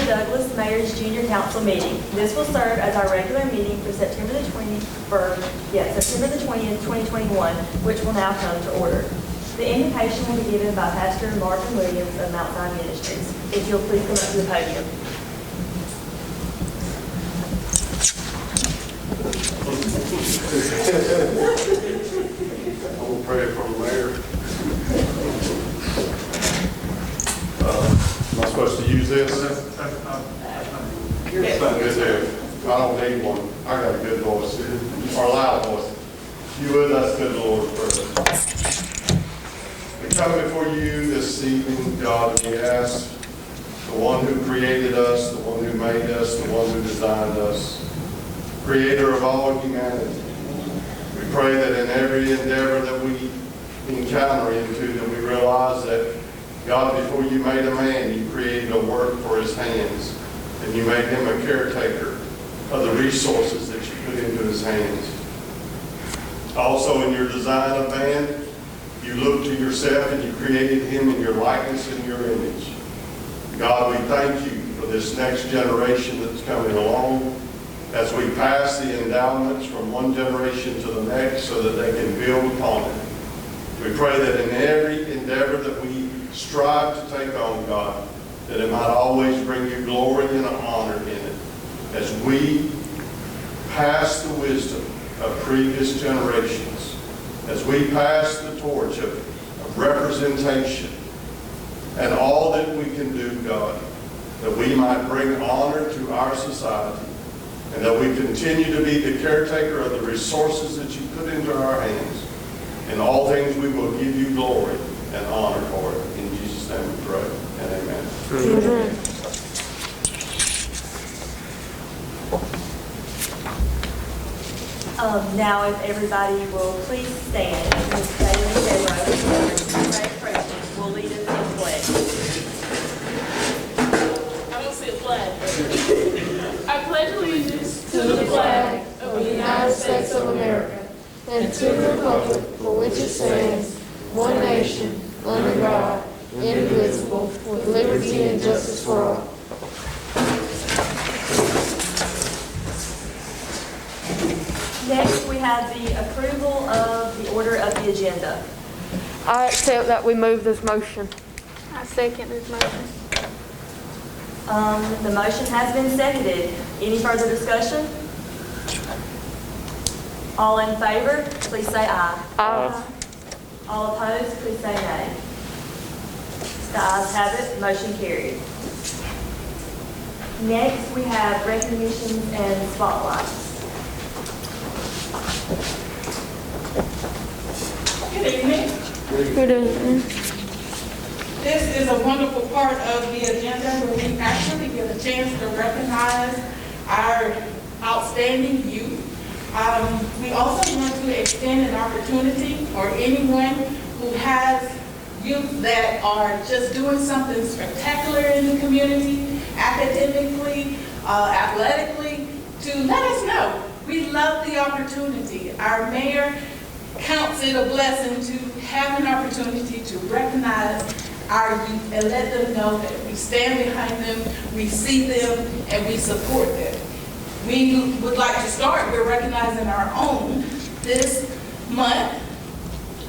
the Douglas Mayor's Junior Council meeting. This will serve as our regular meeting for September the 20th, 2021, which will now come to order. The invocation will be given by Pastor Martin Williams of Mount Zion Ministries. If you'll please come up to the podium. I will pray for the mayor. Am I supposed to use this? Good there. I don't need one. I got a good voice, or a loud voice. You would, that's good, Lord. We come before you this evening, God, and we ask the one who created us, the one who made us, the one who designed us, Creator of all humanity. We pray that in every endeavor that we encounter into, that we realize that, God, before you made a man, you created a work for his hands, and you made him a caretaker of the resources that you put into his hands. Also, in your design of man, you looked to yourself and you created him in your likeness and your image. God, we thank you for this next generation that's coming along, as we pass the endowments from one generation to the next so that they can build upon it. We pray that in every endeavor that we strive to take on, God, that it might always bring you glory and honor in it, as we pass the wisdom of previous generations, as we pass the torch of representation and all that we can do, God, that we might bring honor to our society, and that we continue to be the caretaker of the resources that you put into our hands. In all things we will give you glory and honor for it. In Jesus' name we pray, and amen. Amen. Now, if everybody will please stand, Ms. Taylor will lead us in pledge. I don't see a flag. I pledge allegiance To the flag of the United States of America and to the republic for which it stands, one nation, under God, indivisible, with liberty and justice for all. Next, we have the approval of the order of the agenda. I accept that we move this motion. I second this motion. The motion has been seconded. Any further discussion? All in favor, please say aye. Aye. All opposed, please say nay. The ayes have it, motion carried. Next, we have recognitions and spotlights. Good evening. Good evening. This is a wonderful part of the agenda where we actually get a chance to recognize our outstanding youth. We also want to extend an opportunity for anyone who has youth that are just doing something spectacular in the community, academically, athletically, to let us know. We love the opportunity. Our mayor counts it a blessing to have an opportunity to recognize our youth and let them know that we stand behind them, we see them, and we support them. We would like to start with recognizing our own. This month,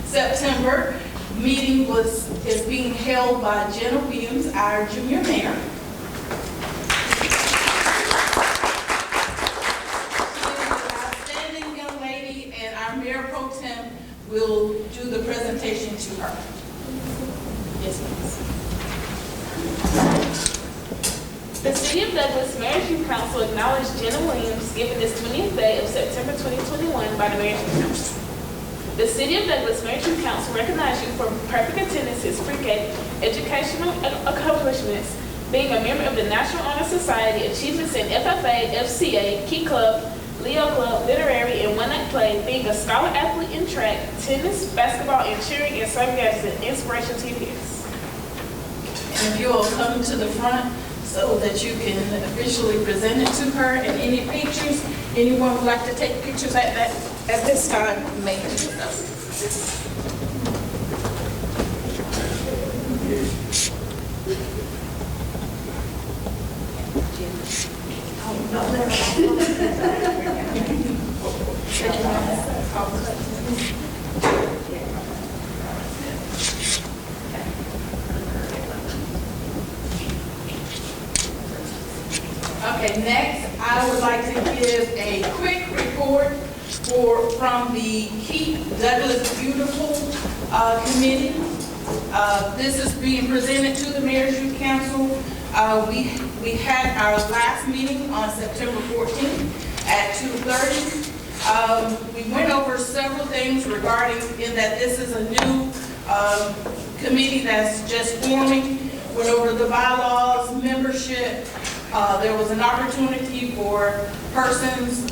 September, meeting is being held by Jenna Williams, our junior mayor. Will do the presentation to her. Yes, please. The City of Douglas Mayor's Youth Council acknowledged Jenna Williams given this 20th day of September 2021 by the Mayor's Youth Council. The City of Douglas Mayor's Youth Council recognized you for perfect attendances, pre-K, educational accomplishments, being a member of the National Honor Society, achievements in FFA, FCA, Key Club, Leo Club, literary, and one-night play, being a scholar athlete in track, tennis, basketball, and cheering, and serving as an inspiration to your peers. And if you will come to the front so that you can officially present it to her, and any pictures, anyone would like to take pictures at this time, may do so. Okay, next, I would like to give a quick report from the Keep Douglas Beautiful Committee. This is being presented to the Mayor's Youth Council. We had our last meeting on September 14th at 2:30. We went over several things regarding in that this is a new committee that's just forming. Went over the bylaws, membership. There was an opportunity for persons,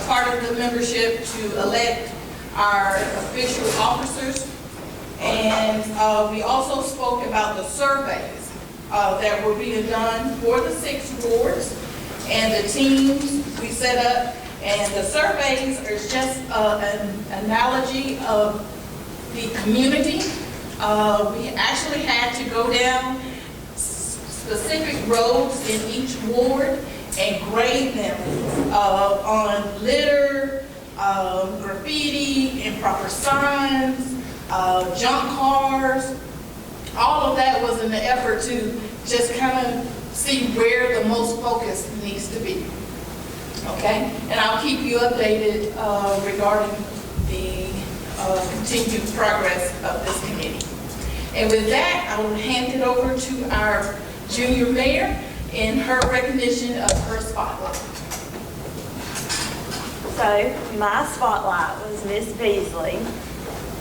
part of the membership, to elect our official officers. And we also spoke about the surveys that were being done for the 6 wards and the teams we set up. And the surveys are just an analogy of the community. We actually had to go down specific roads in each ward and grade them on litter, graffiti, improper signs, junk cars. All of that was in the effort to just kind of see where the most focus needs to be. Okay? And I'll keep you updated regarding the continued progress of this committee. And with that, I will hand it over to our junior mayor in her recognition of her spotlight. So my spotlight was Miss Beasley,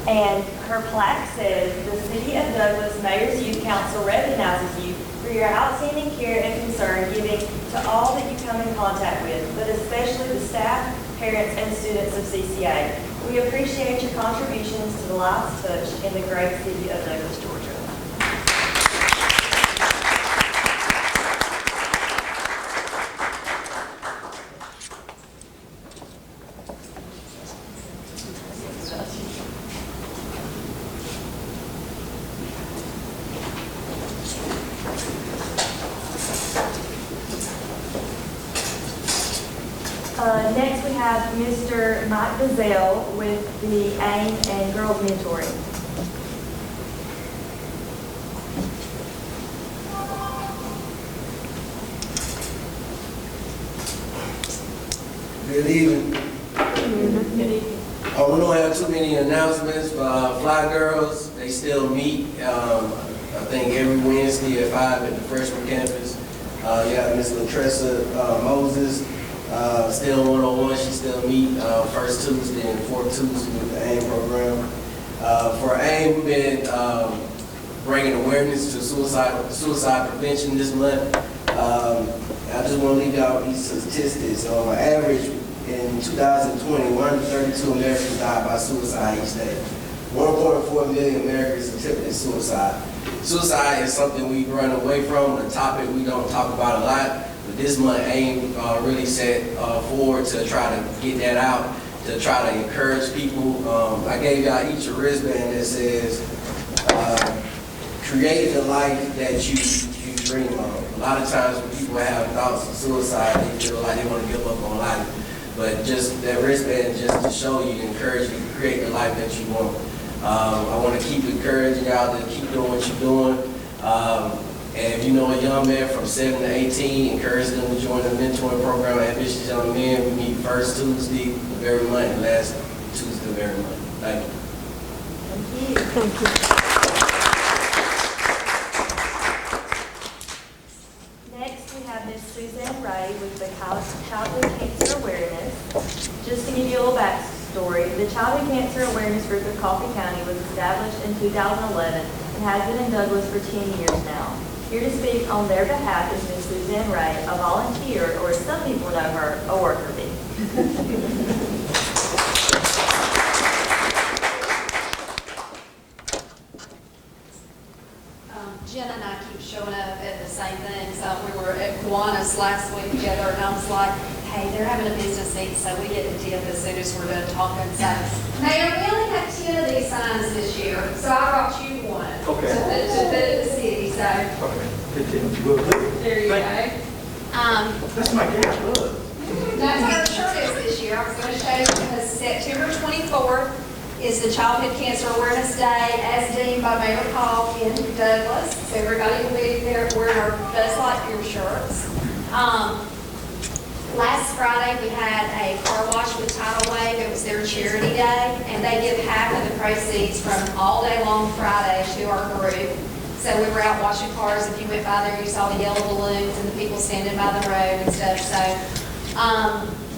and her plaque says, "The City of Douglas Mayor's Youth Council recognizes you for your outstanding care and concern giving to all that you come in contact with, but especially the staff, parents, and students of CCA. We appreciate your contributions to the lives touched in the great city of Douglas, Georgia." Next, we have Mr. Mike Gazelle with the AIM and Girls Mentoring. Good evening. Good evening. We don't have too many announcements, but Fly Girls, they still meet, I think every Wednesday at 5 at the freshman campus. You got Miss Latressa Moses, still 101, she still meet first Tuesday and fourth Tuesday with the AIM program. For AIM, we've been bringing awareness to suicide prevention this month. I just want to leave y'all these statistics. On average, in 2020, 132 Americans died by suicide each day. 1.4 million Americans attempted suicide. Suicide is something we run away from, a topic we don't talk about a lot. But this month, AIM really set forward to try to get that out, to try to encourage people. I gave y'all each a wristband that says, create the life that you dream of. A lot of times when people have thoughts of suicide, they feel like they want to give up on life. But just that wristband just to show you, encourage you to create the life that you want. I want to keep encouraging y'all to keep doing what you're doing. And if you know a young man from 7 to 18, encourage them to join the mentoring program at Ambitious Young Men. We meet first Tuesday of every month and last Tuesday of every month. Thank you. Thank you. Thank you. Next, we have Miss Suzanne Ray with the Childhood Cancer Awareness. Just to give you a little backstory, the Childhood Cancer Awareness Group of Coffee County was established in 2011 and has been in Douglas for 10 years now. Here to speak on their behalf is Ms. Suzanne Ray, a volunteer, or as some people know her, a worker bee. Jen and I keep showing up at the same things. We were at Kiwanis last week together, and I was like, hey, they're having a business meeting, so we get to tip as soon as we're done talking. So, Mayor, we only have 10 of these signs this year, so I brought you one to put at the city. So, Okay, continue. there you go. That's my cat, look. That's what our shirt is this year. I was going to show you because September 24th is the Childhood Cancer Awareness Day as deemed by Mayor Paul in Douglas. So everybody will be there wearing our Buzz Lightyear shirts. Last Friday, we had a car wash with Tidal Wave. It was their charity day, and they give half of the proceeds from all day long Friday to our group. So we were out washing cars. If you went by there, you saw the yellow balloons and the people standing by the road and stuff. So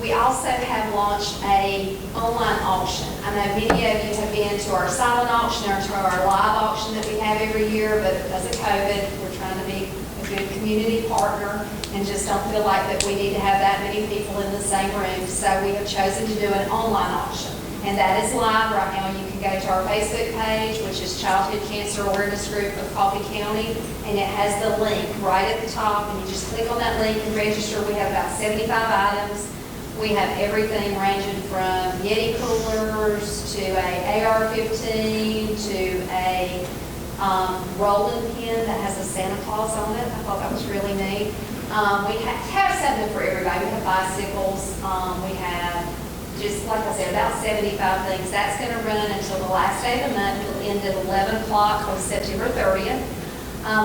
we also have launched a online auction. I know many of you have been to our silent auction or to our live auction that we have every year, but because of COVID, we're trying to be a good community partner and just don't feel like that we need to have that many people in the same room. So we have chosen to do an online auction. And that is live right now. You can go to our Facebook page, which is Childhood Cancer Awareness Group of Coffee County, and it has the link right at the top, and you just click on that link and register. We have about 75 items. We have everything ranging from Yeti coolers to a AR-15 to a rolling pin that has a Santa Claus on it. I thought that was really neat. We have something for everybody. We have bicycles. We have, just like I said, about 75 things. That's going to run until the last day of the month. It'll end at 11 o'clock on September 30th.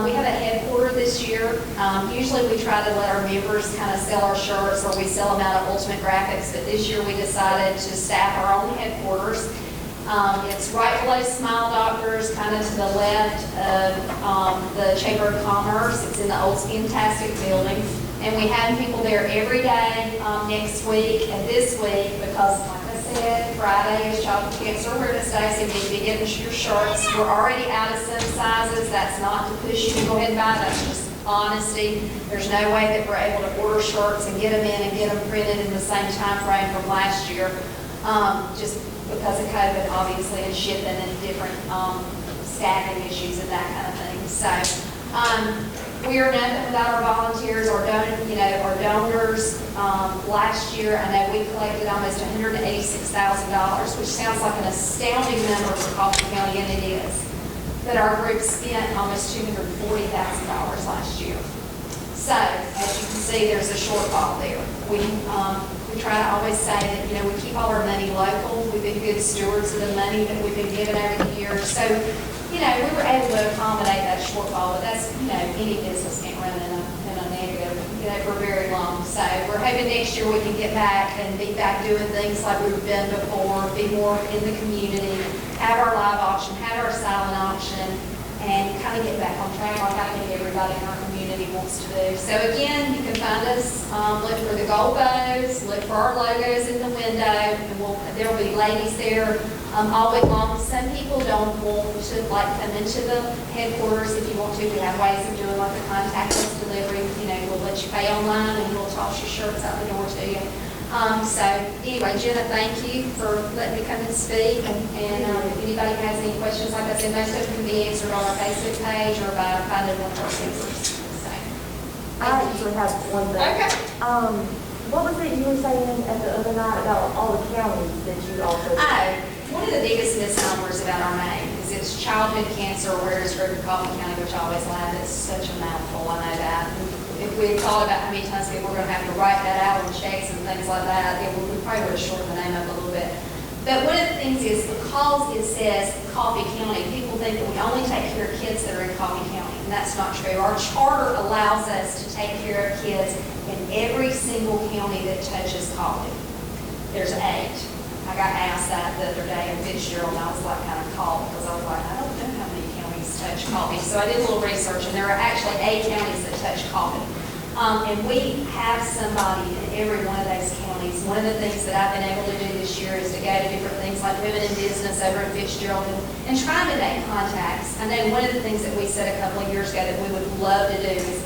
We have a headquarter this year. Usually we try to let our members kind of sell our shirts or we sell them out at Ultimate Graphics, but this year we decided to staff our own headquarters. It's right below Smile Doctors, kind of to the left of the Chamber of Commerce. It's in the old Skintastic building. And we have people there every day next week and this week because, like I said, Friday is Childhood Cancer Awareness Day, so you need to be getting your shirts. We're already out of some sizes. That's not to push you to go ahead and buy. That's just honesty. There's no way that we're able to order shirts and get them in and get them printed in the same time frame from last year, just because of COVID, obviously, and shipping and different staffing issues and that kind of thing. So we are nothing without our volunteers or donors. Last year, I know we collected almost $186,000, which sounds like an astounding number for Coffee County, and it is. But our group spent almost $240,000 last year. So, as you can see, there's a shortfall there. We try to always say that, we keep all our money local. We've been good stewards of the money that we've been given over the years. So, we were able to accommodate that shortfall, but that's, any business can't run in a negative, for very long. So we're hoping next year we can get back and be back doing things like we've done before, be more in the community, have our live auction, have our silent auction, and kind of get back on track like I think everybody in our community wants to do. So again, you can find us, look for the gold bows, look for our logos in the window, and there will be ladies there all week long. Some people don't want to come into the headquarters. If you want to, we have ways of doing like a contactless delivery. We'll let you pay online and we'll toss your shirts out the door to you. So anyway, Jenna, thank you for letting me come and speak. And if anybody has any questions, like I said, most of them can be answered on our Facebook page or by finding one of our members. So, I actually have one thing. Okay. What was it you were saying at the other night about all the counties that you also? One of the biggest misnomers about our name is it's Childhood Cancer Awareness Group of Coffee County, which I always laugh. It's such a mouthful. I know that. If we had thought about how many times people were going to have to write that out on checks and things like that, we probably would have shortened the name up a little bit. But one of the things is because it says Coffee County, people think that we only take care of kids that are in Coffee County, and that's not true. Our charter allows us to take care of kids in every single county that touches coffee. There's 8. I got asked that the other day in Fitzgerald, and I was like kind of called because I was like, I don't know how many counties touch coffee. So I did a little research, and there are actually 8 counties that touch coffee. And we have somebody in every one of those counties. One of the things that I've been able to do this year is to go to different things like Women in Business over in Fitzgerald and trying to make contacts. I know one of the things that we said a couple of years ago that we would love to do is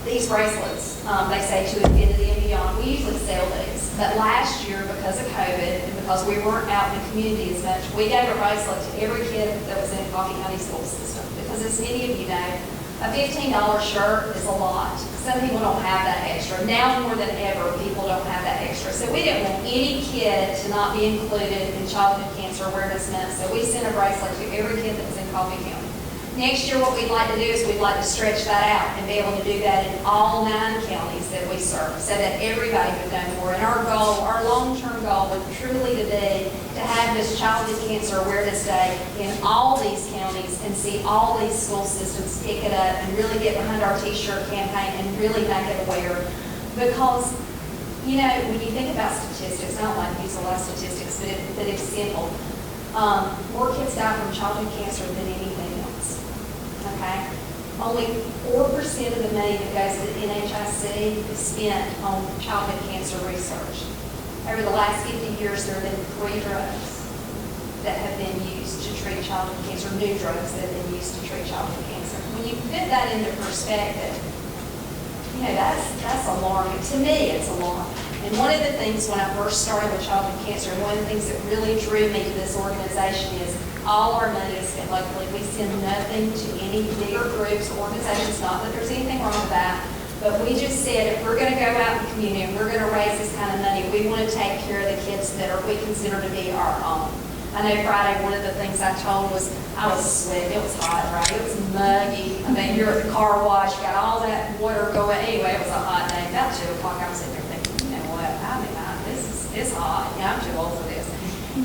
these bracelets. They say to infinity and beyond. We usually sell these. But last year, because of COVID and because we weren't out in the community as much, we gave a bracelet to every kid that was in Coffee County school system. Because as many of you know, a $15 shirt is a lot. Some people don't have that extra. Now more than ever, people don't have that extra. So we didn't want any kid to not be included in Childhood Cancer Awareness Month. So we sent a bracelet to every kid that was in Coffee County. Next year, what we'd like to do is we'd like to stretch that out and be able to do that in all 9 counties that we serve, so that everybody would know more. And our goal, our long-term goal would truly to be to have this Childhood Cancer Awareness Day in all these counties and see all these school systems pick it up and really get behind our T-shirt campaign and really make it aware. Because, you know, when you think about statistics, I don't like to use a lot of statistics, but it's simple. More kids die from childhood cancer than anything else, okay? Only 4% of the money that goes to the NHIC is spent on childhood cancer research. Over the last 50 years, there have been 3 drugs that have been used to treat childhood cancer, new drugs that have been used to treat childhood cancer. When you put that into perspective, you know, that's alarming. To me, it's alarming. And one of the things when I first started with childhood cancer, and one of the things that really drew me to this organization is all our money is spent locally. We send nothing to any bigger groups or organizations, not that there's anything wrong with that, but we just said if we're going to go out in the community and we're going to raise this kind of money, we want to take care of the kids that we consider to be our own. I know Friday, one of the things I told was I was sweating. It was hot, right? It was muggy. I mean, you're at the car wash, got all that water going. Anyway, it was a hot day. About 2 o'clock, I was sitting there thinking, you know what? It's hot. Yeah, I'm too old for this.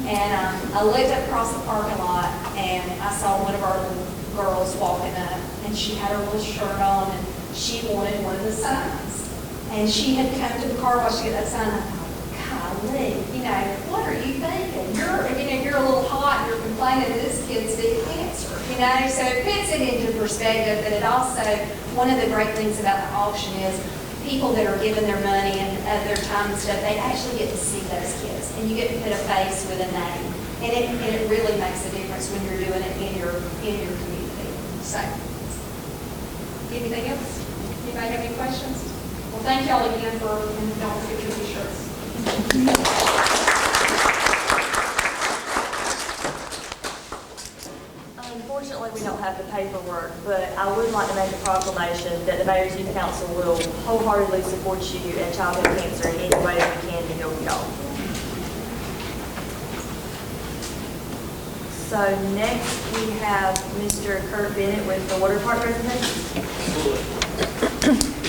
And I looked up across the parking lot, and I saw one of our little girls walking up, and she had her little shirt on, and she wanted one of the signs. And she had come to the car wash to get that sign. I thought, golly, you know, what are you thinking? You're a little hot, and you're complaining that this kid's big cancer, you know? So it puts it into perspective, but it also, one of the great things about the auction is people that are giving their money and their time and stuff, they actually get to see those kids, and you get to put a face with a name, and it really makes a difference when you're doing it in your community. So, anything else? Anybody have any questions? Well, thank y'all again and don't forget your T-shirts. Unfortunately, we don't have the paperwork, but I would like to make a proclamation that the Mayor's Youth Council will wholeheartedly support you and childhood cancer in any way we can to help y'all. So next we have Mr. Kurt Bennett with the water park presentation.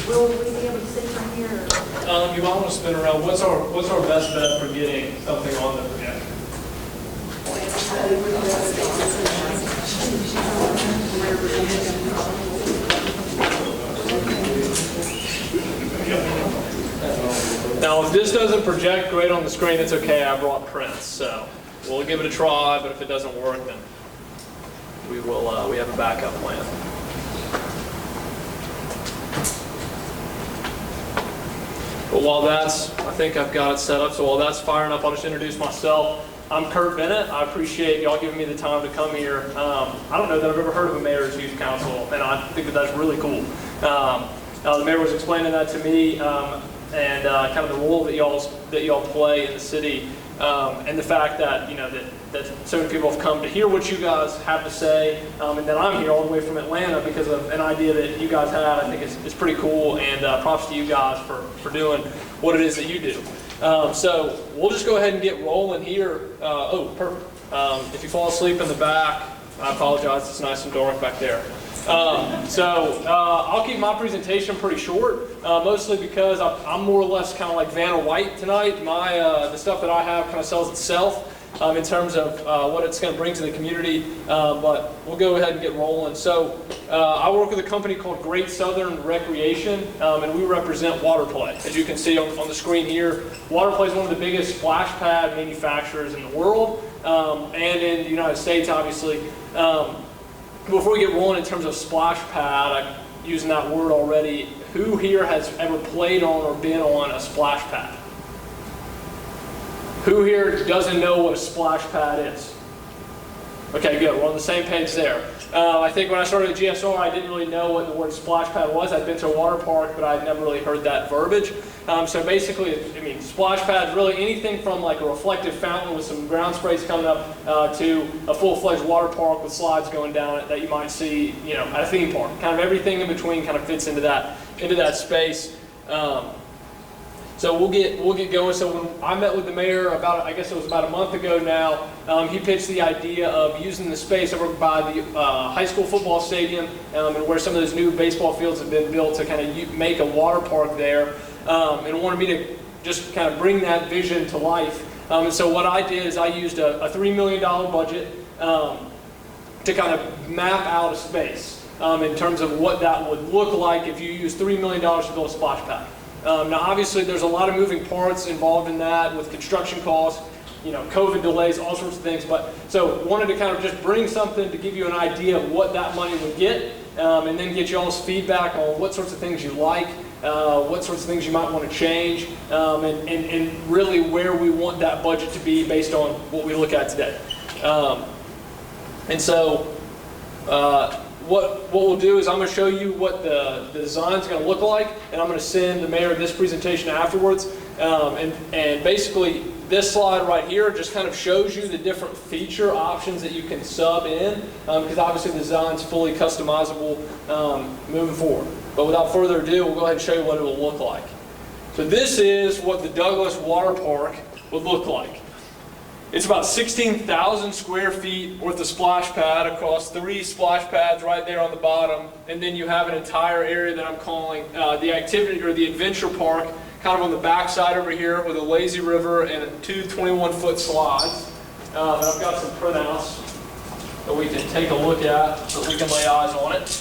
Will we be able to see from here? You might want to spin around. What's our best bet for getting something on the projector? Now, if this doesn't project great on the screen, it's okay. I brought prints, so we'll give it a try. But if it doesn't work, then we will. We have a backup plan. But while that's, I think I've got it set up. So while that's firing up, I'll just introduce myself. I'm Kurt Bennett. I appreciate y'all giving me the time to come here. I don't know that I've ever heard of a Mayor's Youth Council, and I think that that's really cool. The mayor was explaining that to me, and kind of the role that y'all play in the city, and the fact that that so many people have come to hear what you guys have to say, and that I'm here all the way from Atlanta because of an idea that you guys had. I think it's pretty cool, and props to you guys for doing what it is that you do. So we'll just go ahead and get rolling here. Oh, perfect. If you fall asleep in the back, I apologize. It's nice and dark back there. I'll keep my presentation pretty short, mostly because I'm more or less kind of like Vanna White tonight. The stuff that I have kind of sells itself in terms of what it's going to bring to the community, but we'll go ahead and get rolling. So I work with a company called Great Southern Recreation, and we represent water play. As you can see on the screen here, water play is one of the biggest splash pad manufacturers in the world, and in the United States, obviously. Before we get rolling in terms of splash pad, I'm using that word already. Who here has ever played on or been on a splash pad? Who here doesn't know what a splash pad is? Okay, good. We're on the same page there. I think when I started at GSR, I didn't really know what the word splash pad was. I'd been to a water park, but I'd never really heard that verbiage. So basically, splash pad is really anything from like a reflective fountain with some ground sprays coming up to a full-fledged water park with slides going down it that you might see, at a theme park. Kind of everything in between kind of fits into that space. So we'll get going. So when I met with the mayor I guess it was about a month ago now, he pitched the idea of using the space over by the high school football stadium and where some of those new baseball fields have been built to kind of make a water park there, and wanted me to just kind of bring that vision to life. And so what I did is I used a $3 million budget to kind of map out a space in terms of what that would look like if you use $3 million to build a splash pad. Now obviously there's a lot of moving parts involved in that with construction costs, COVID delays, all sorts of things. But so wanted to kind of just bring something to give you an idea of what that money would get, and then get y'all's feedback on what sorts of things you like, what sorts of things you might want to change, and really where we want that budget to be based on what we look at today. And so what we'll do is I'm going to show you what the design is going to look like, and I'm going to send the mayor this presentation afterwards. And basically this slide right here just kind of shows you the different feature options that you can sub in, because obviously the design is fully customizable moving forward. But without further ado, we'll go ahead and show you what it will look like. So this is what the Douglas Water Park would look like. It's about 16,000 square feet worth of splash pad across 3 splash pads right there on the bottom. And then you have an entire area that I'm calling the activity or the adventure park, kind of on the back side over here with a lazy river and 2 21-foot slides. And I've got some printouts that we can take a look at so we can lay eyes on it.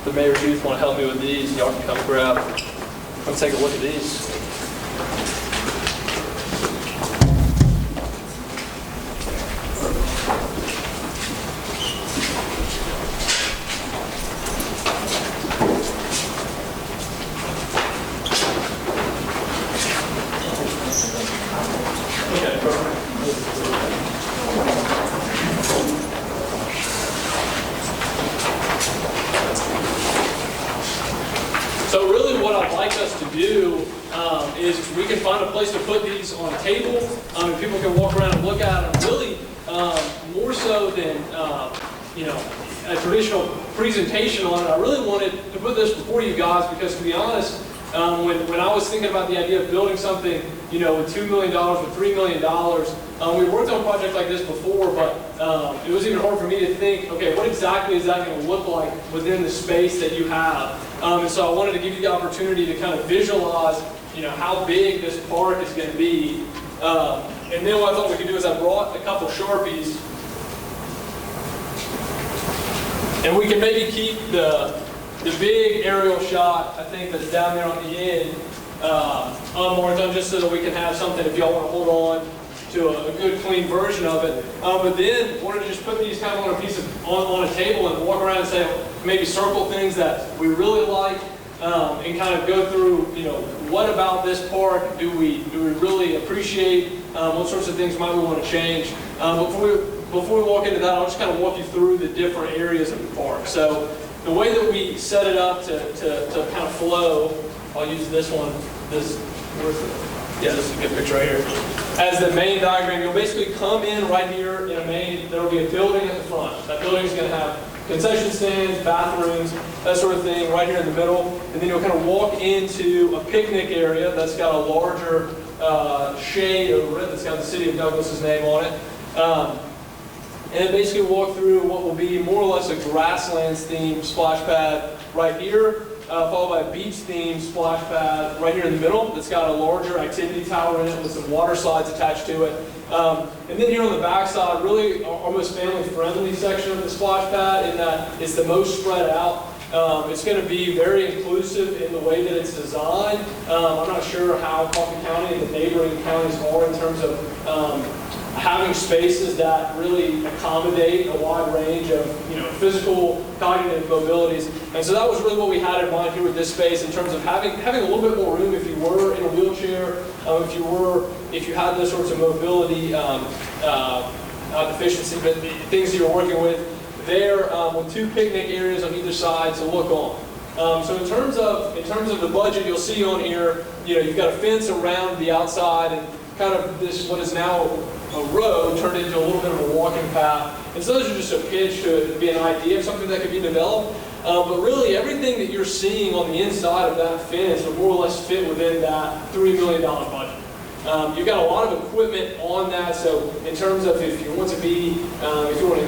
The mayor's youth want to help me with these. Y'all can come grab. Come take a look at these. So really what I'd like us to do is we can find a place to put these on a table, and people can walk around and look at them. Really, more so than a traditional presentation on it, I really wanted to put this before you guys because, to be honest, when I was thinking about the idea of building something, with $2 million, with $3 million, we worked on a project like this before, but it was even hard for me to think, okay, what exactly is that going to look like within the space that you have? And so I wanted to give you the opportunity to kind of visualize, how big this park is going to be. And then what I thought we could do is I brought a couple Sharpies, and we can maybe keep the big aerial shot, I think that's down there on the end, unmarked on, just so that we can have something if y'all want to hold on to a good clean version of it. But then wanted to just put these kind of on a piece of on a table and walk around and say, maybe circle things that we really like, and kind of go through, what about this park do we really appreciate? What sorts of things might we want to change? Before we walk into that, I'll just kind of walk you through the different areas of the park. So the way that we set it up to kind of flow, I'll use this one. This is a good picture right here. As the main diagram, you'll basically come in right here in a main, there will be a building at the front. That building is going to have concession stands, bathrooms, that sort of thing right here in the middle. And then you'll kind of walk into a picnic area that's got a larger shade over it, that's got the city of Douglas's name on it. And then basically walk through what will be more or less a grasslands themed splash pad right here, followed by a beach themed splash pad right here in the middle that's got a larger activity tower in it with some water slides attached to it. And then here on the back side, really our most family friendly section of the splash pad in that it's the most spread out. It's going to be very inclusive in the way that it's designed. I'm not sure how Coffee County and the neighboring counties are in terms of having spaces that really accommodate a wide range of physical, cognitive mobilities. And so that was really what we had in mind here with this space in terms of having a little bit more room if you were in a wheelchair, if you had those sorts of mobility deficiency, but the things you're working with there with 2 picnic areas on either side to look on. So in terms of the budget, you'll see on here, you've got a fence around the outside and kind of this what is now a road turned into a little bit of a walking path. And so those are just a pitch to be an idea of something that could be developed. But really, everything that you're seeing on the inside of that fence will more or less fit within that $3 million budget. You've got a lot of equipment on that, so in terms of if you want to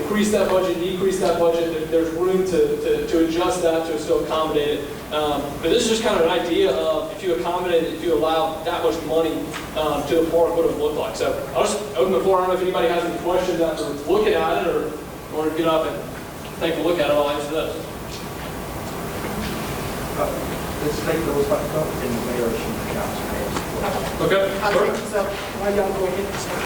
increase that budget, decrease that budget, there's room to adjust that to still accommodate it. But this is just kind of an idea of if you allow that much money to the park, what it would look like. So I'll just open the floor. I don't know if anybody has any questions after looking at it or want to get up and take a look at it. I'll answer this. Let's take those back up in the mayor's and council. Okay. So, why y'all go ahead and start?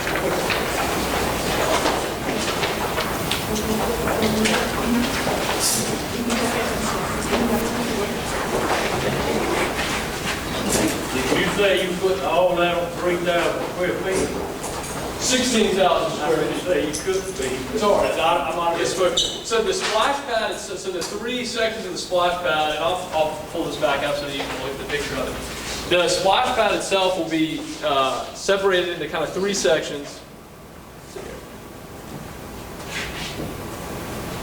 Did you say you put all that on 3,000 square feet? 16,000 I square heard you feet. say you couldn't be. Sorry, I might have misspoke. So the splash pad, so the 3 sections of the splash pad, and I'll pull this back up so that you can look at the picture of it. The splash pad itself will be separated into kind of 3 sections.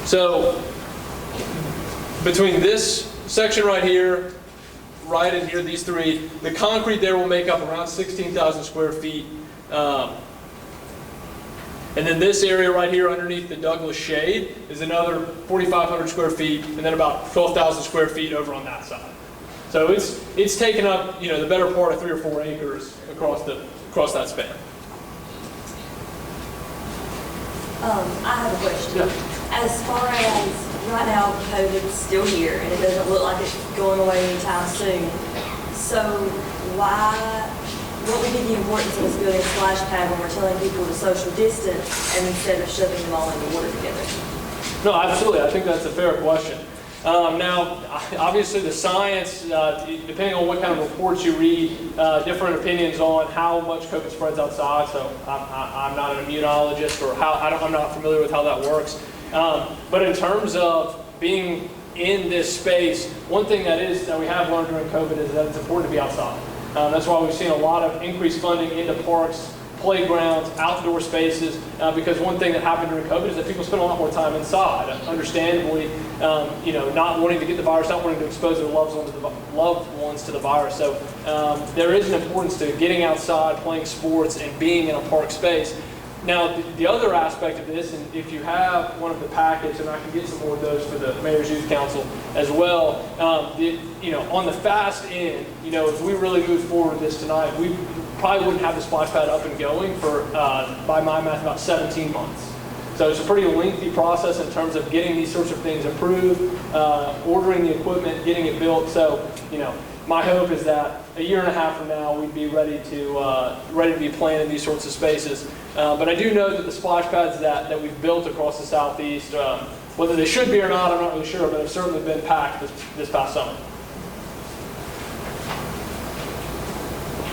So between this section right here, right in here, these 3, the concrete there will make up around 16,000 square feet. And then this area right here underneath the Douglas shade is another 4,500 square feet, and then about 12,000 square feet over on that side. So it's taken up, the better part of 3 or 4 acres across that span. I have a question. Yeah. As far as right now, COVID's still here, and it doesn't look like it's going away anytime soon. So what would be the importance of us building a splash pad when we're telling people to social distance and instead of shoving them all in the water together? No, absolutely. I think that's a fair question. Now, obviously the science, depending on what kind of reports you read, different opinions on how much COVID spreads outside. So I'm not an immunologist, or I'm not familiar with how that works. But in terms of being in this space, one thing that we have learned during COVID is that it's important to be outside. That's why we've seen a lot of increased funding into parks, playgrounds, outdoor spaces, because one thing that happened during COVID is that people spent a lot more time inside, understandably, not wanting to get the virus, not wanting to expose their loved ones to the virus. So there is an importance to getting outside, playing sports, and being in a park space. Now, the other aspect of this, and if you have one of the packets, and I can get some more of those for the Mayor's Youth Council as well, on the fast end, if we really move forward with this tonight, we probably wouldn't have the splash pad up and going for, by my math, about 17 months. So it's a pretty lengthy process in terms of getting these sorts of things approved, ordering the equipment, getting it built. So, my hope is that a year and a half from now, we'd be ready to be playing in these sorts of spaces. But I do know that the splash pads that we've built across the Southeast, whether they should be or not, I'm not really sure, but have certainly been packed this past summer.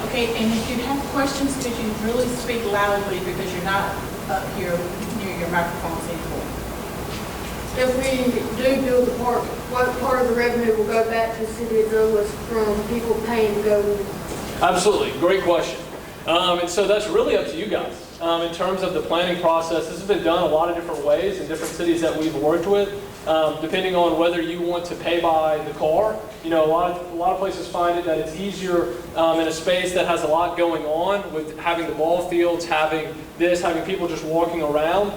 Okay, and if you have questions, could you really speak loudly because you're not up here near your microphones anymore? If we do build the park, what part of the revenue will go back to the city of Douglas from people paying to go? Absolutely, great question. And so that's really up to you guys. In terms of the planning process, this has been done a lot of different ways in different cities that we've worked with, depending on whether you want to pay by the car. A lot of places find it that it's easier in a space that has a lot going on, with having the ball fields, having people just walking around.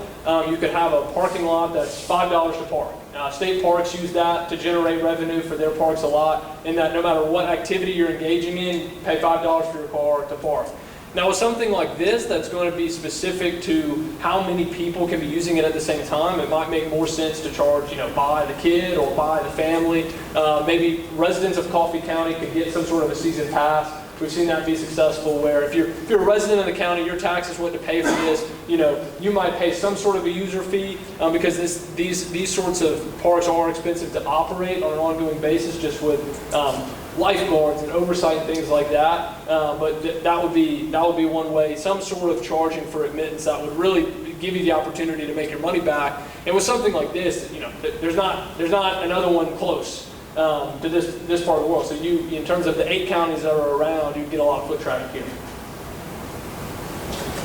You could have a parking lot that's $5 to park. State parks use that to generate revenue for their parks a lot, in that no matter what activity you're engaging in, you pay $5 for your car to park. Now, with something like this that's going to be specific to how many people can be using it at the same time, it might make more sense to charge, by the kid or by the family. Maybe residents of Coffee County could get some sort of a season pass. We've seen that be successful, where if you're a resident of the county, your taxes want to pay for this, you might pay some sort of a user fee, because these sorts of parks are expensive to operate on an ongoing basis, just with lifeguards and oversight and things like that. But that would be one way, some sort of charging for admittance that would really give you the opportunity to make your money back. And with something like this, there's not another one close to this part of the world. So in terms of the 8 counties that are around, you get a lot of foot traffic here.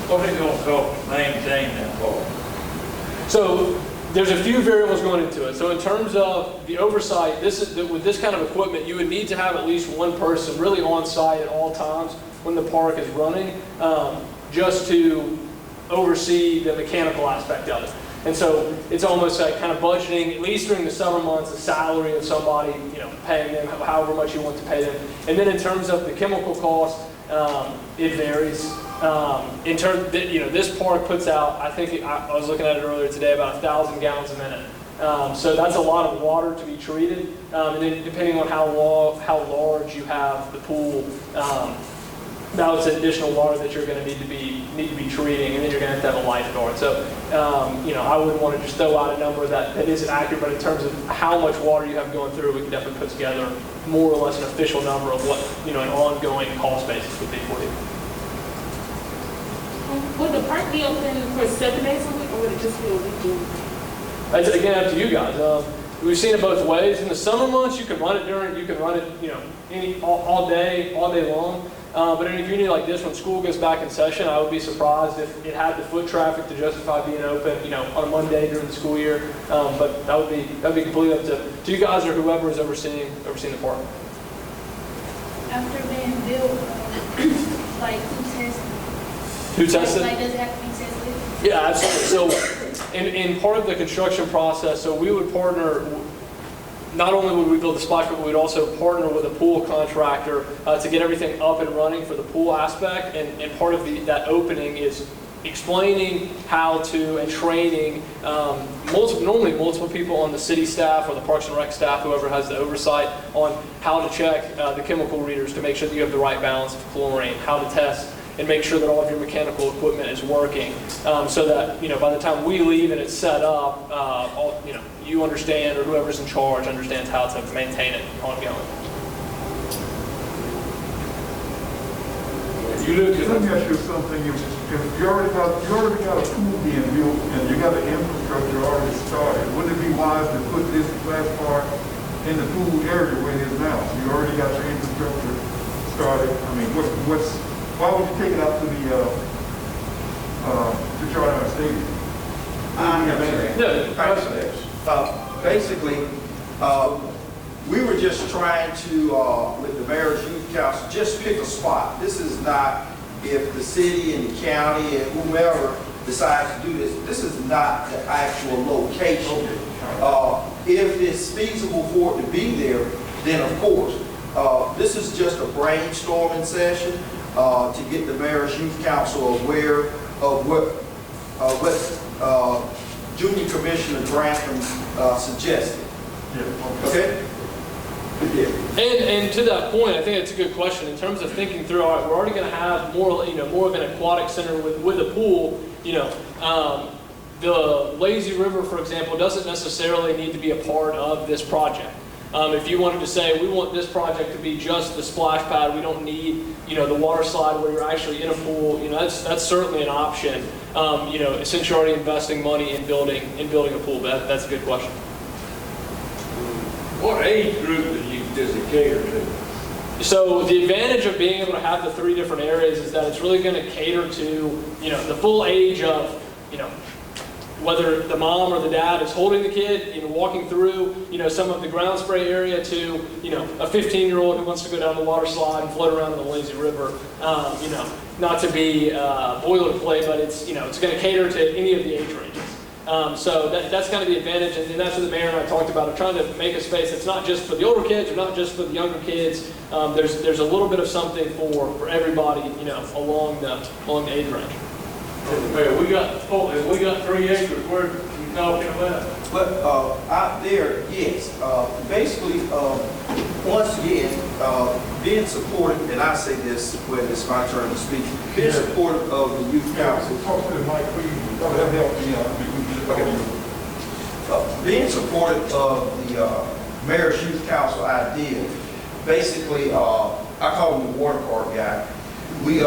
What are they going to cost to maintain that park? So there's a few variables going into it. So in terms of the oversight, with this kind of equipment, you would need to have at least one person really on site at all times when the park is running, just to oversee the mechanical aspect of it. And so it's almost like kind of budgeting, at least during the summer months, the salary of somebody, paying them however much you want to pay them. And then in terms of the chemical cost, it varies. In terms, this park puts out, I think, I was looking at it earlier today, about 1,000 gallons a minute. So that's a lot of water to be treated. And then depending on how large you have the pool, that's additional water that you're going to need to be treating, and then you're going to have a lifeguard. So, I wouldn't want to just throw out a number that isn't accurate, but in terms of how much water you have going through, we can definitely put together more or less an official number of what an ongoing cost basis would be for you. Would the park be open for 7 days a week, or would it just be a weekend? It's again up to you guys. We've seen it both ways. In the summer months, you can run it all day long. But in a community like this, when school goes back in session, I would be surprised if it had the foot traffic to justify being open, on a Monday during the school year. But that would be completely up to you guys or whoever is overseeing the park. After being built, who tested? Who tested? Does it have to be tested? Yeah, absolutely. So, in part of the construction process, so we would partner. Not only would we build the splash pad, but we'd also partner with a pool contractor to get everything up and running for the pool aspect. And part of that opening is explaining how to and training normally multiple people on the city staff or the Parks and Rec staff, whoever has the oversight, on how to check the chemical readers to make sure that you have the right balance of chlorine, how to test and make sure that all of your mechanical equipment is working, so that by the time we leave and it's set up, you understand, or whoever's in charge understands how to maintain it ongoing. Let me ask you something. If you already got a pool being built and you got an infrastructure already started, wouldn't it be wise to put this splash park in the pool area where it is now? You already got your infrastructure started. I mean, why would you take it out to the Charter Stadium? Thanks for this. Basically, we were just trying to, with the Mayor's Youth Council, just pick a spot. This is not, if the city and the county and whomever decides to do this, this is not the actual location. If it's feasible for it to be there, then of course. This is just a brainstorming session to get the Mayor's Youth Council aware of what Junior Commissioner Grantham suggested. Yeah. Okay? Yeah. And to that point, I think it's a good question in terms of thinking through. All right, we're already going to have more of an aquatic center with a pool. The lazy river, for example, doesn't necessarily need to be a part of this project. If you wanted to say, we want this project to be just the splash pad, we don't need, the water slide where you're actually in a pool, that's certainly an option, since you're already investing money in building a pool. That's a good question. What age group does it cater to? So the advantage of being able to have the 3 different areas is that it's really going to cater to, the full age of, whether the mom or the dad is holding the kid, walking through, some of the ground spray area, to, a 15-year-old who wants to go down the water slide and float around in the lazy river. Not to be boilerplate, but it's going to cater to any of the age ranges. So that's kind of the advantage, and that's what the mayor and I talked about, of trying to make a space that's not just for the older kids or not just for the younger kids. There's a little bit of something for everybody, along the age range. Hey, we got 3 acres. Where you talking about? But out there, yes. Basically, once again, being supportive, and I say this when it's my turn to speak, being supportive of the youth council. Talk to the mic, please. That'll help me. Being supportive of the Mayor's Youth Council idea, basically, I call him the water park guy. We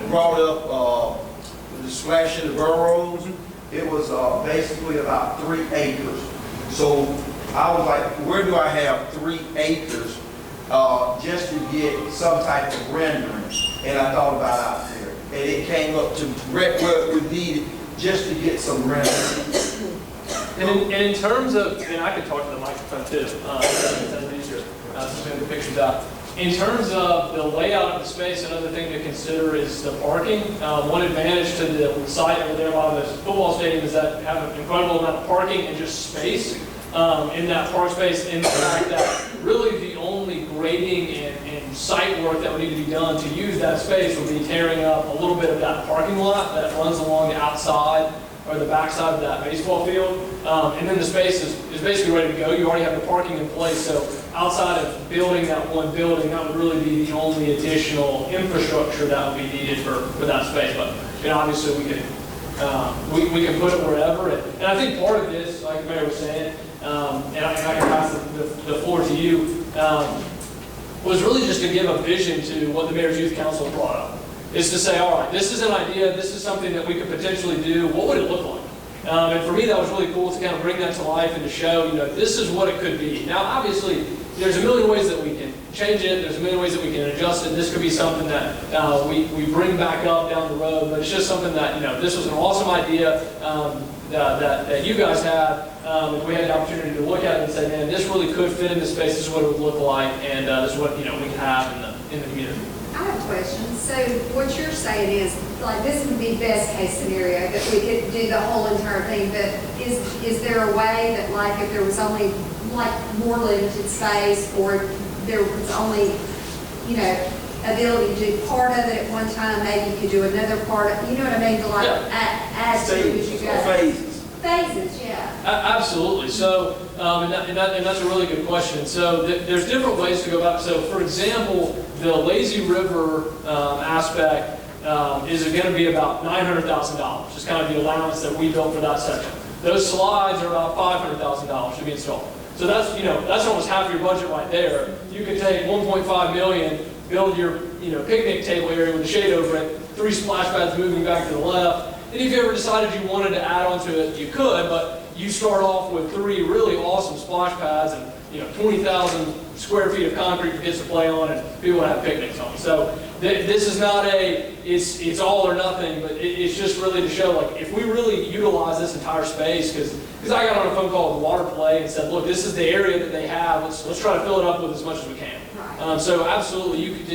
brought up the splash in the burrows. It was basically about 3 acres. So I was like, where do I have 3 acres just to get some type of rendering? And I thought about out there. And it came up to what we needed just to get some rendering. And in terms of, and I could talk to the microphone too, that's easier, since we have the pictures out. In terms of the layout of the space, another thing to consider is the parking. One advantage to the site over there, a lot of those football stadiums, is that have an incredible amount of parking and just space in that park space. In the fact that really the only grading and site work that would need to be done to use that space would be tearing up a little bit of that parking lot that runs along the outside or the backside of that baseball field. And then the space is basically ready to go. You already have the parking in place, so outside of building that one building, that would really be the only additional infrastructure that would be needed for that space. But obviously we can put it wherever. And I think part of this, like the mayor was saying, and I can pass the floor to you, was really just to give a vision to what the Mayor's Youth Council brought up. Is to say, all right, this is an idea, this is something that we could potentially do, what would it look like? And for me, that was really cool to kind of bring that to life and to show, this is what it could be. Now, obviously, there's a million ways that we can change it, there's a million ways that we can adjust it. This could be something that we bring back up down the road, but it's just something that, this was an awesome idea that you guys had. If we had the opportunity to look at it and say, man, this really could fit in this space, this is what it would look like, and this is what, we can have in the community. I have a question. So what you're saying is, like, this would be best case scenario, that we could do the whole entire thing, but is there a way that, like, if there was only, like, more limited space, or there was only, ability to do part of it at one time, maybe you could do another part of, you know what I mean, to, like, add to it as you go? Phases, yeah. Absolutely. So, and that's a really good question. So there's different ways to go about it. So, for example, the Lazy River aspect is going to be about $900,000. Just kind of the allowance that we built for that section. Those slides are about $500,000 to be installed. So that's that's almost half your budget right there. You could take $1.5 million, build your picnic table area with a shade over it, 3 splash pads moving back to the left. And if you ever decided you wanted to add on to it, you could, but you start off with 3 really awesome splash pads and 20,000 square feet of concrete for kids to play on and people to have picnics on. So this is not it's all or nothing, but it's just really to show, like, if we really utilize this entire space, because I got on a phone call with Water Play and said, look, this is the area that they have, let's try to fill it up with as much as we can. So absolutely, you could,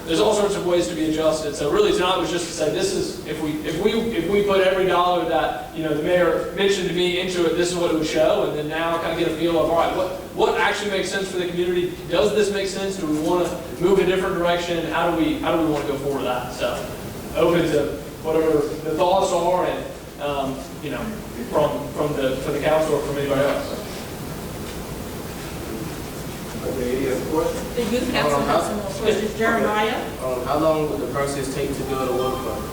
there's all sorts of ways to be adjusted. So really tonight was just to say, this is, if we put every dollar that the mayor mentioned to me into it, this is what it would show, and then now I kind of get a feel of, all right, what actually makes sense for the community? Does this make sense? Do we want to move a different direction? How do we want to go forward with that? So open to whatever the thoughts are, and from the council or from anybody else. Okay, any other questions? The youth council has some more questions. Jeremiah? How long would the process take to build a water plant?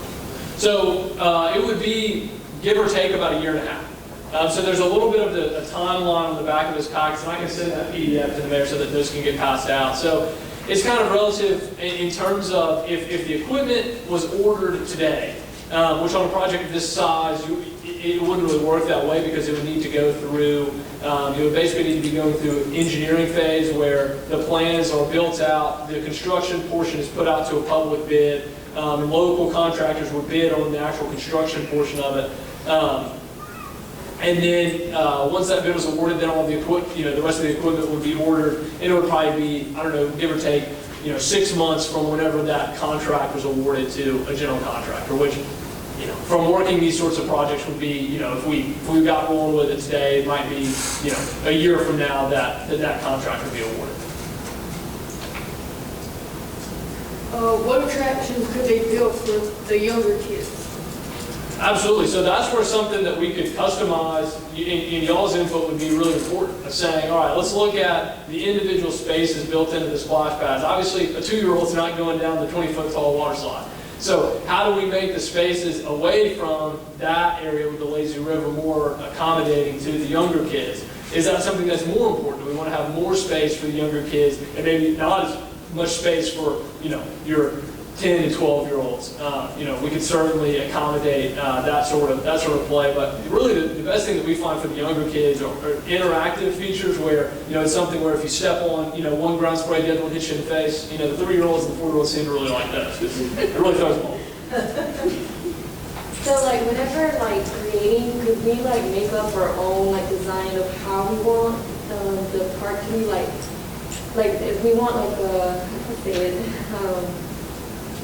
So it would be, give or take, about 1.5 years. So there's a little bit of a timeline on the back of this caucus, and I can send that PDF to the mayor so that those can get passed out. So it's kind of relative in terms of if the equipment was ordered today, which on a project of this size, it wouldn't really work that way, because it would need to go through, it would basically need to be going through engineering phase where the plans are built out, the construction portion is put out to a public bid, and local contractors would bid on the actual construction portion of it. And then once that bid was awarded, then all the the rest of the equipment would be ordered, and it would probably be, I don't know, give or take, 6 months from whenever that contract was awarded to a general contractor, which, from working these sorts of projects would be, if we got rolling with it today, it might be, a year from now that contract would be awarded. What attractions could they build for the younger kids? Absolutely. So that's where something that we could customize in y'all's input would be really important. Of saying, all right, let's look at the individual spaces built into the splash pads. Obviously, a 2-year-old's not going down the 20-foot tall water slide. So how do we make the spaces away from that area with the lazy river more accommodating to the younger kids? Is that something that's more important? Do we want to have more space for the younger kids and maybe not as much space for, your 10 and 12-year-olds? We could certainly accommodate that sort of play. But really, the best thing that we find for the younger kids are interactive features where it's something where if you step on one ground spray, the other one hits you in the face. The 3-year-olds and the 4-year-olds seem to really like those because it really throws them off. So like whenever like creating, could we like make up our own like design of how we want the park to be like if we want like a, how to say it,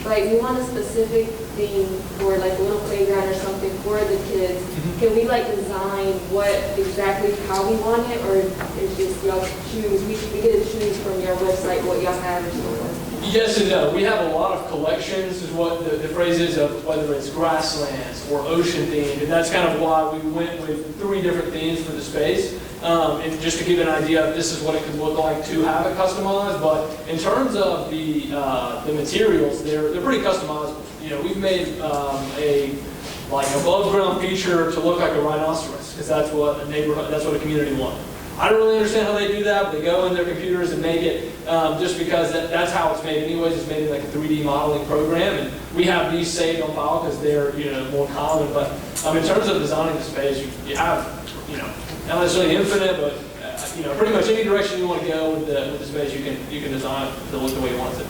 like we want a specific theme for like a little playground or something for the kids. Can we like design what exactly how we want it, or is just y'all choose? We get to choose from your website what y'all have or something. Yes and no. We have a lot of collections, is what the phrase is, of whether it's grasslands or ocean themed, and that's kind of why we went with 3 different themes for the space. And just to give an idea, this is what it could look like to have it customized. But in terms of the materials, they're pretty customizable. You know, we've made a above ground feature to look like a rhinoceros, because that's what a neighborhood, that's what a community wants. I don't really understand how they do that, but they go in their computers and make it just because that's how it's made anyways. It's made in like a 3D modeling program, and we have these saved on file because they're more common. But in terms of designing the space, you have not necessarily infinite, but pretty much any direction you want to go with the space, you can design it to look the way you want it.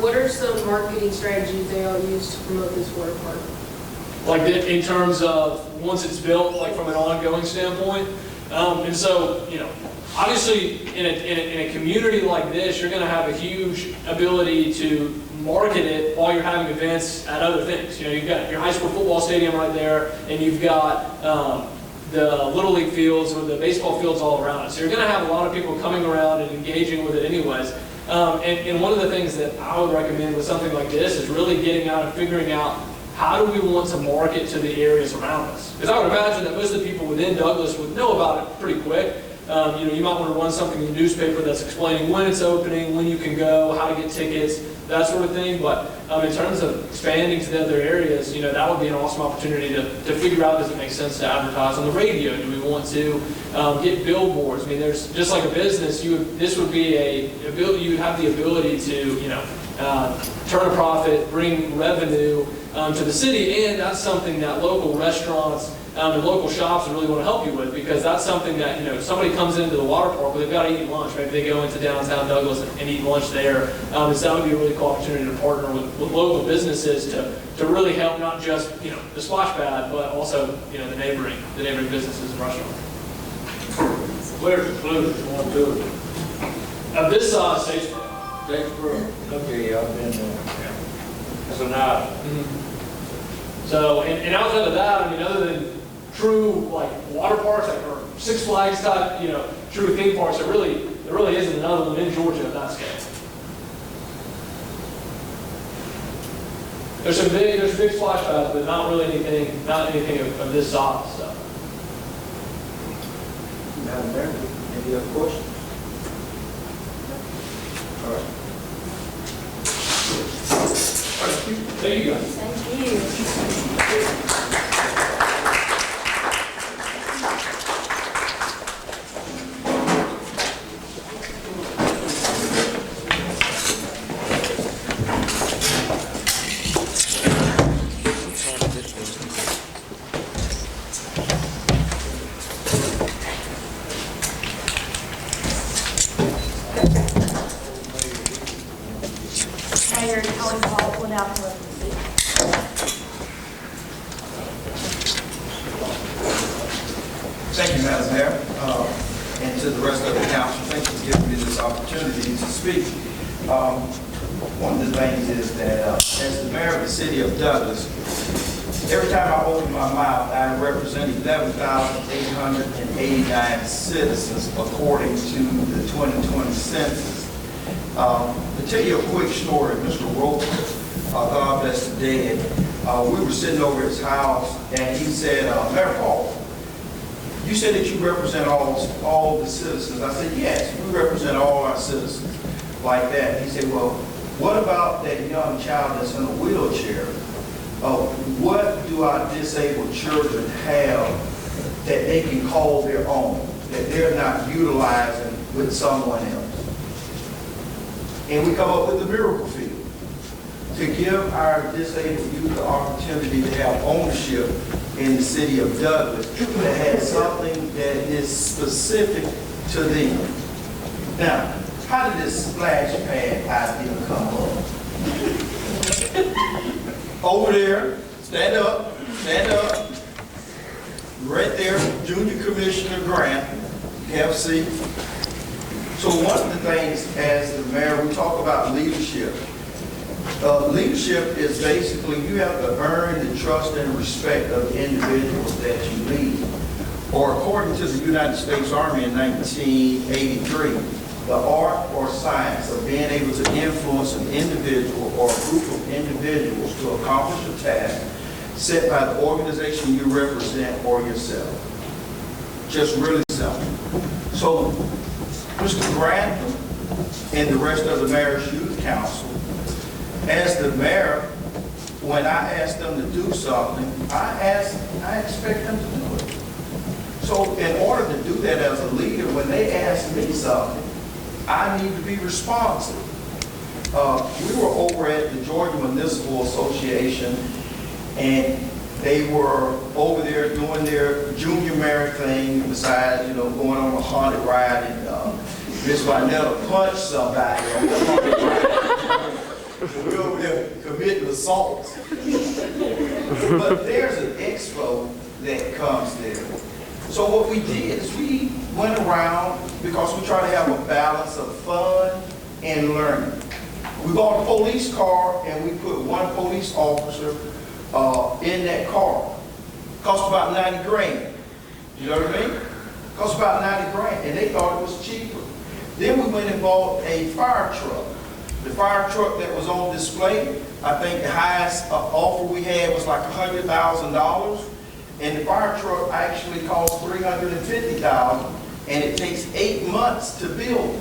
What are some marketing strategies they all use to promote this water park? Like in terms of once it's built, like from an ongoing standpoint. And so, obviously in a community like this, you're going to have a huge ability to market it while you're having events at other things. You've got your high school football stadium right there, and you've got the Little League fields or the baseball fields all around it. So you're going to have a lot of people coming around and engaging with it anyways. And one of the things that I would recommend with something like this is really getting out and figuring out how do we want to market to the areas around us? Because I would imagine that most of the people within Douglas would know about it pretty quick. You might want to run something in the newspaper that's explaining when it's opening, when you can go, how to get tickets, that sort of thing. But in terms of expanding to the other areas, that would be an awesome opportunity to figure out, does it make sense to advertise on the radio? Do we want to get billboards? I mean, there's just like a business. This would be you would have the ability to turn a profit, bring revenue to the city, and that's something that local restaurants and local shops really want to help you with, because that's something that, if somebody comes into the water park, but they've got to eat lunch. Maybe they go into downtown Douglas and eat lunch there. So that would be a really cool opportunity to partner with local businesses to really help not just, the splash pad, but also, the neighboring businesses and restaurants. Where's the closest one to it? Of this Statesboro. Statesboro? Okay, I've been there. That's an hour. So, and outside of that, other than true water parks, or Six Flags type, true theme parks, there really isn't another one in Georgia of that scale. There's big splash pads, but not really anything of this size. So. Madam Mayor, any other questions? All right. Thank you guys. Thank you. Mayor, Colin Paul will now come up and speak. Thank you, Madam Mayor, and to the rest of the council. Thank you for giving me this opportunity to speak. One of the things is that as the mayor of the city of Douglas, every time I open my mouth, I represent 11,889 citizens according to the 2020 census. To tell you a quick story, Mr. Roper, God bless the dead, we were sitting over at his house, and he said, Mayor Paul, you said that you represent all the citizens. I said, yes, we represent all our citizens like that. He said, well, what about that young child that's in a wheelchair? What do our disabled children have that they can call their own, that they're not utilizing with someone else? And we come up with the miracle field to give our disabled youth the opportunity to have ownership in the city of Douglas that has something that is specific to them. Now, how did this splash pad idea come up? Over there, Stand up, stand up. Right there, Junior Commissioner Grant, have a seat. So one of the things as the mayor, we talk about leadership. Leadership is basically you have to earn the trust and respect of the individuals that you lead. Or according to the United States Army in 1983, the art or science of being able to influence an individual or a group of individuals to accomplish a task set by the organization you represent or yourself. Just really simple. So, Mr. Grant and the rest of the Mayor's Youth Council, as the mayor, when I ask them to do something, I expect them to do it. So in order to do that as a leader, when they ask me something, I need to be responsive. We were over at the Georgia Municipal Association, and they were over there doing their junior mayor thing, besides, going on a haunted ride, and Miss Vinetta punched somebody on the haunted ride. We're over there committing assaults. But there's an expo that comes there. So what we did is we went around, because we try to have a balance of fun and learning. We bought a police car and we put one police officer in that car. Cost about 90 grand. You know what I mean? Cost about 90 grand, and they thought it was cheaper. Then we went and bought a fire truck. The fire truck that was on display, I think the highest offer we had was like $100,000. And the fire truck actually cost $350,000, and it takes 8 months to build.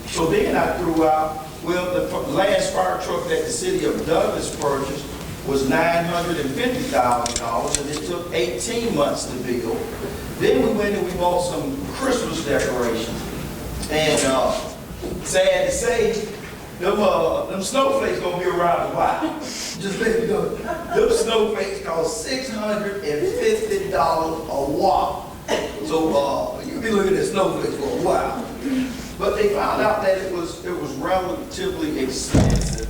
So then I threw out, well, the last fire truck that the city of Douglas purchased was $950,000, and it took 18 months to build. Then we went and we bought some Christmas decorations. And sad to say, them snowflakes gonna be around a while. Just let you know. Them snowflakes cost $650 a watt. So you'll be looking at snowflakes for a while. But they found out that it was relatively expensive.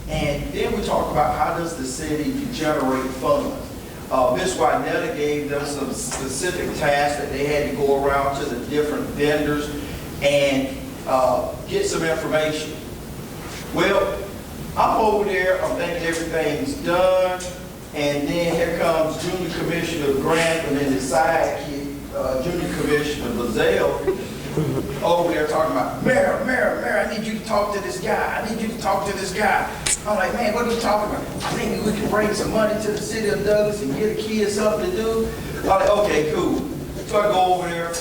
And then we talked about how does the city generate funds. Ms. Wynetta gave them some specific tasks that they had to go around to the different vendors and get some information. Well, I'm over there, I'm thinking everything's done, and then here comes Junior Commissioner Grant and then the sidekick, Junior Commissioner Bazell, over there talking about, Mayor, I need you to talk to this guy. I need you to talk to this guy. I'm like, man, what are you talking about? I think we can bring some money to the city of Douglas and get the kids something to do. I'm like, okay, cool. So I go over there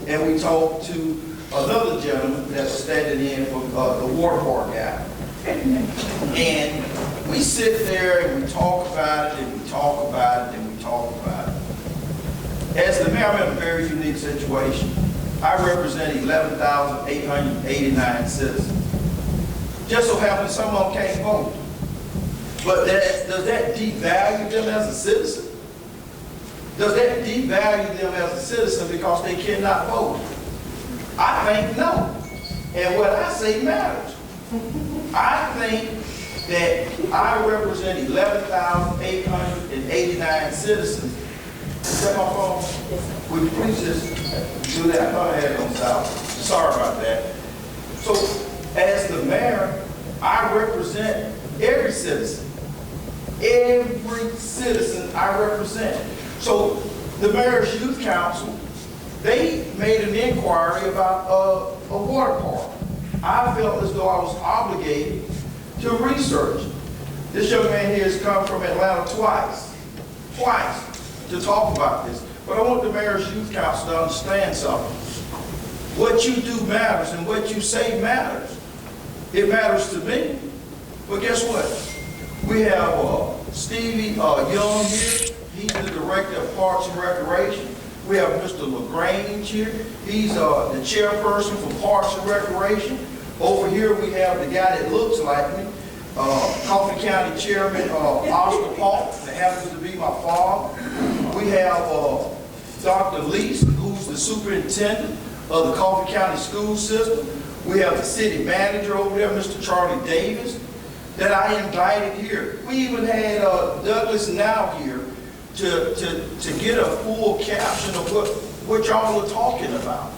and we talk to another gentleman that's standing in for the water park guy. And we sit there and we talk about it and we talk about it and we talk about it. As the mayor, I'm in a very unique situation. I represent 11,889 citizens. Just so happens some of them can't vote. But does that devalue them as a citizen? Does that devalue them as a citizen because they cannot vote? I think no. And what I say matters. I think that I represent 11,889 citizens. Is that my phone? Would you please just do that? I thought I had it on south. Sorry about that. So, as the mayor, I represent every citizen. Every citizen I represent. So, the Mayor's Youth Council, they made an inquiry about a water park. I felt as though I was obligated to research. This young man here has come from Atlanta twice to talk about this. But I want the Mayor's Youth Council to understand something. What you do matters and what you say matters. It matters to me. But guess what? We have Stevie Young here. He's the Director of Parks and Recreation. We have Mr. LaGrange here. He's the chairperson for Parks and Recreation. Over here we have the guy that looks like me, Coffee County Chairman Oscar Paul, that happens to be my father. We have Dr. Lease, who's the superintendent of the Coffee County school system. We have the city manager over there, Mr. Charlie Davis. that I invited here. We even had Douglas Now here to get a full caption of what y'all are talking about.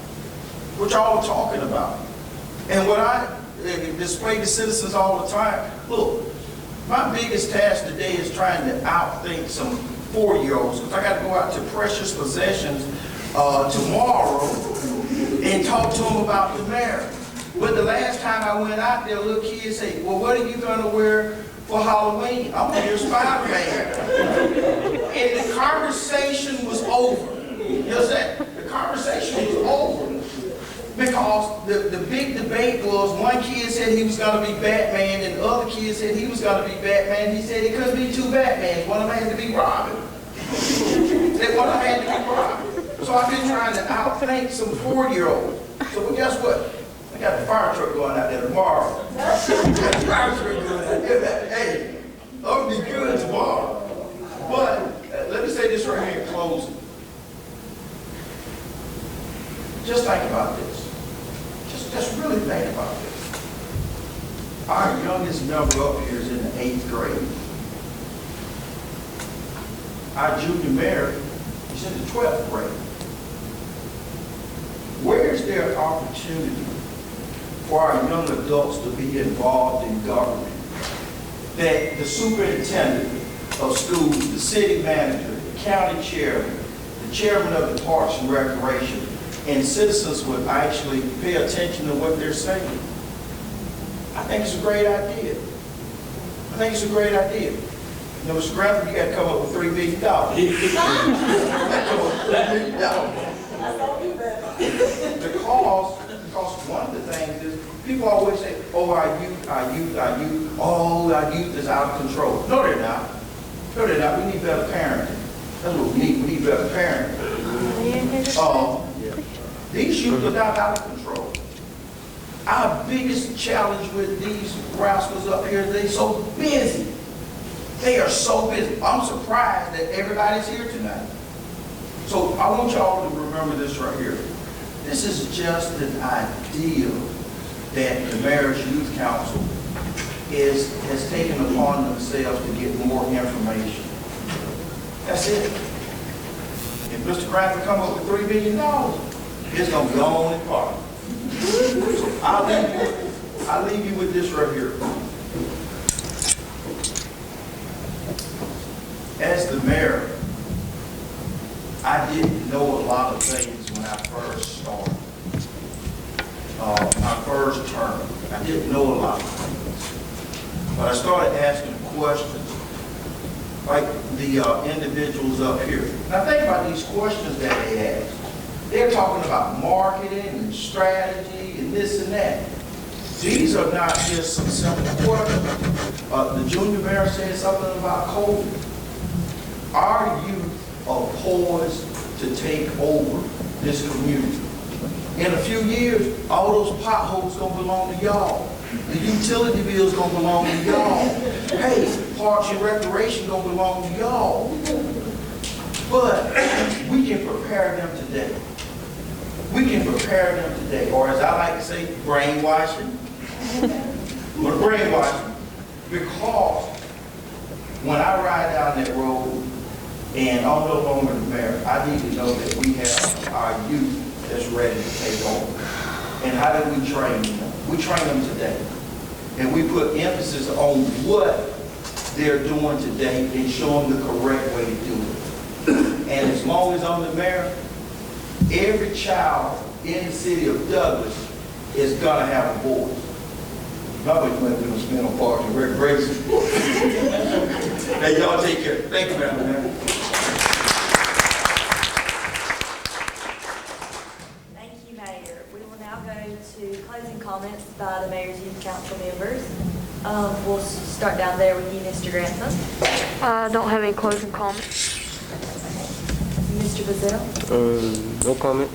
What y'all are talking about. And what I display to citizens all the time, look, my biggest task today is trying to outthink some 4-year-olds, because I got to go out to Precious Possessions tomorrow and talk to them about the mayor. But the last time I went out there, little kids say, well, what are you going to wear for Halloween? I'm going to wear Spider-Man. And the conversation was over. You understand? The conversation was over. Because the big debate was, one kid said he was going to be Batman, and the other kid said he was going to be Batman. He said it couldn't be 2 Batmans. One of them had to be Robin. Said one of them had to be Robin. So I've been trying to outthink some 4-year-olds. So well, guess what? I got the fire truck going out there tomorrow. I got the fire truck going out there. Hey, I'll be good tomorrow. But let me say this right here in closing. Just think about this. Just really think about this. Our youngest member up here is in the 8th grade. Our junior mayor is in the 12th grade. Where's their opportunity for our young adults to be involved in government? That the superintendent of schools, the city manager, the county chairman, the chairman of the Parks and Recreation, and citizens would actually pay attention to what they're saying. I think it's a great idea. I think it's a great idea. You know, Mr. Grantham, you got to come up with $3 million. Because one of the things is, people always say, oh, our youth, oh, our youth is out of control. No, they're not. No, they're not. We need better parenting. That's what we need. We need better parenting. These youth are not out of control. Our biggest challenge with these rascals up here is they're so busy. They are so busy. I'm surprised that everybody's here tonight. So I want y'all to remember this right here. This is just an idea that the Mayor's Youth Council has taken upon themselves to get more information. That's it. If Mr. Grantham come up with $3 million, it's going to be on in part. So I'll leave you with this right here. As the mayor, I didn't know a lot of things when I first started. My first term, I didn't know a lot of things. But I started asking questions, like the individuals up here. Now think about these questions that they ask. They're talking about marketing and strategy and this and that. These are not just some simple questions. The junior mayor said something about COVID. Our youth are poised to take over this community. In a few years, all those potholes gonna belong to y'all. The utility bill's gonna belong to y'all. Hey, Parks and Recreation gonna belong to y'all. But we can prepare them today. We can prepare them today, or as I like to say, brainwashing. But brainwashing, because when I ride down that road and I'm no longer the mayor, I need to know that we have our youth that's ready to take over. And how do we train them? We train them today. And we put emphasis on what they're doing today and show them the correct way to do it. And as long as I'm the mayor, every child in the city of Douglas is gonna have a voice. Nobody went to spend on Parks and Recreation. Hey, y'all take care. Thank you, man. Thank you, Mayor. We will now go to closing comments by the Mayor's Youth Council members. We'll start down there with you, Mr. Grantham. I don't have any closing comments. Mr. Bazell? No comment.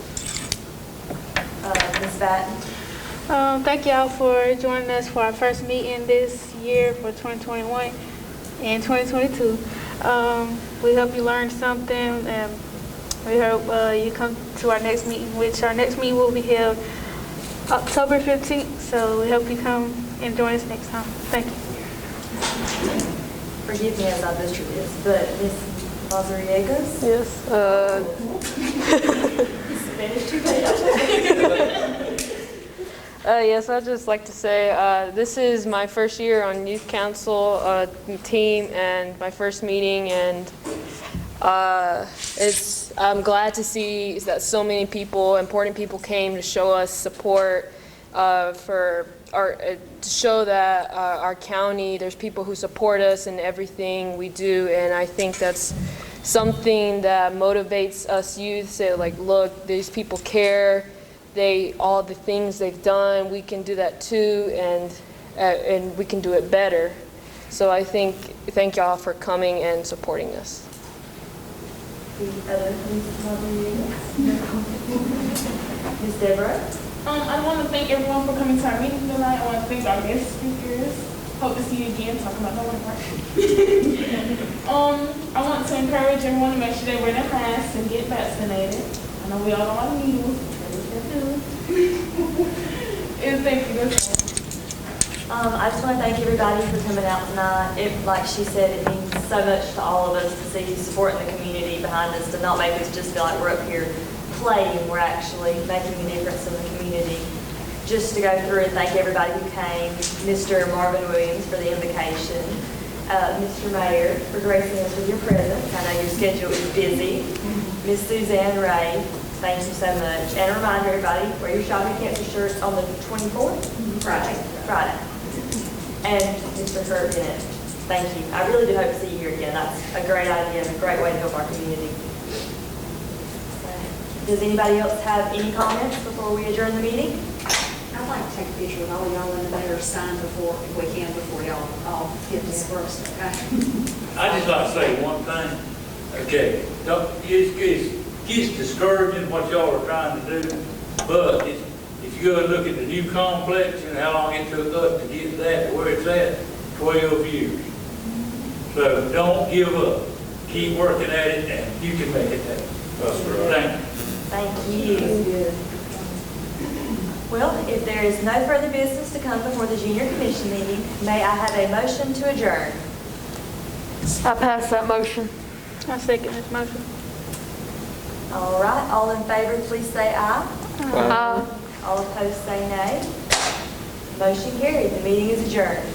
Ms. Batten? Thank y'all for joining us for our first meeting this year for 2021 and 2022. We hope you learned something, and we hope you come to our next meeting, which our next meeting will be held October 15th. So we hope you come and join us next time. Thank you. Forgive me as I butcher this, but Ms. Mazariegos? Yes. Spanish too bad. Yes, I'd just like to say this is my first year on youth council team and my first meeting, and I'm glad to see that so many people, important people, came to show us support to show that our county, there's people who support us in everything we do, and I think that's something that motivates us youth. Say, like, look, these people care. All the things they've done, we can do that too, and we can do it better. So thank y'all for coming and supporting us. Ms. Deborah? I want to thank everyone for coming to our meeting tonight. I want to thank our guest speakers. Hope to see you again, talking about the one part. I want to encourage everyone to make sure they wear their masks and get vaccinated. I know we all don't want needles. Thank you. I just want to thank everybody for coming out tonight. Like she said, it means so much to all of us to see you supporting the community behind us, to not make us just feel like we're up here playing. We're actually making a difference in the community. Just to go through and thank everybody who came. Mr. Marvin Williams for the invocation. Mr. Mayor for gracing us with your presence. I know your schedule is busy. Ms. Suzanne Ray, thank you so much. And a reminder, everybody, wear your shopping cancer shirts on the 24th? Friday. And Mr. Kurt Bennett, thank you. I really do hope to see you here again. That's a great idea and a great way to help our community. Does anybody else have any comments before we adjourn the meeting? I'd like to take a picture with all of y'all in the mayor's sign before y'all all get dispersed, okay? I just like to say one thing. Okay, it's discouraging what y'all are trying to do, but if you go and look at the new complex and how long it took us to get that to where it's at, 12 years. So don't give up. Keep working at it and you can make it happen. That's right. Thank you. Thank you. Well, if there is no further business to come before the junior commission meeting, may I have a motion to adjourn? I pass that motion. I second this motion. All right, all in favor, please say aye. Aye. All opposed, say nay. Motion carried. The meeting is adjourned.